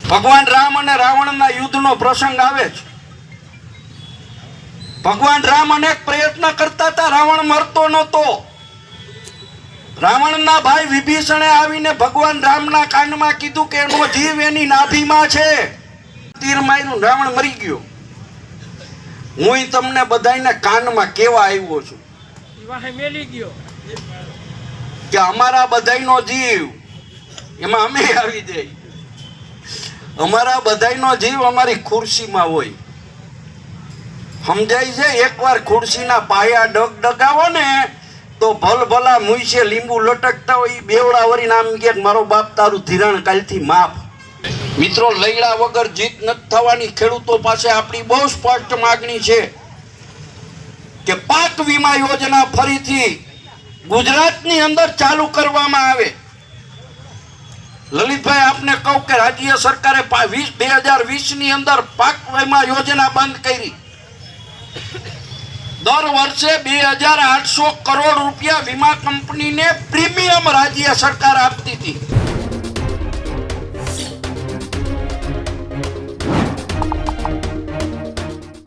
ભગવાન રામ અને રાવણના યુદ્ધનો પ્રસંગ આવે છે. ભગવાન રામ અનેક પ્રયત્ન કરતા હતા, રાવણ મરતો નહોતો. રાવણના ભાઈ વિભીષણે આવીને ભગવાન રામના કાનમાં કીધું કે એનો જીવ એની નાભીમાં છે. તીર માર્યું, રાવણ મરી ગયો. હું તમને બધાને કાનમાં કેવા આવ્યો છું કે અમારા બધાનો જીવ એમાં અમે આવી જઈએ. અમારા બધાનો જીવ અમારી ખુરશીમાં હોય. સમજાય છે? એકવાર ખુરશીના પાયા ડગાવો ને તો ભલભલા મુઈસે લીંબુ લટકતા હોય, બેવડા વરીને આમ કે મારો બાપ તારું ધિરાણ કાલથી માફ. મિત્રો, લૈડા વગર જીત નથી થવાની. ખેડૂતો પાસે આપણી બહુ સ્પષ્ટ માગણી છે કે પાક વીમા યોજના ફરીથી ગુજરાતની અંદર ચાલુ કરવામાં આવે. લલિતભાઈ, આપને કહું કે રાજ્ય સરકારે 2020 ની અંદર પાક વીમા યોજના બંધ કરી. દર વર્ષે 2800 કરોડ રૂપિયા વીમા કંપનીને પ્રીમિયમ રાજ્ય સરકાર આપતી હતી.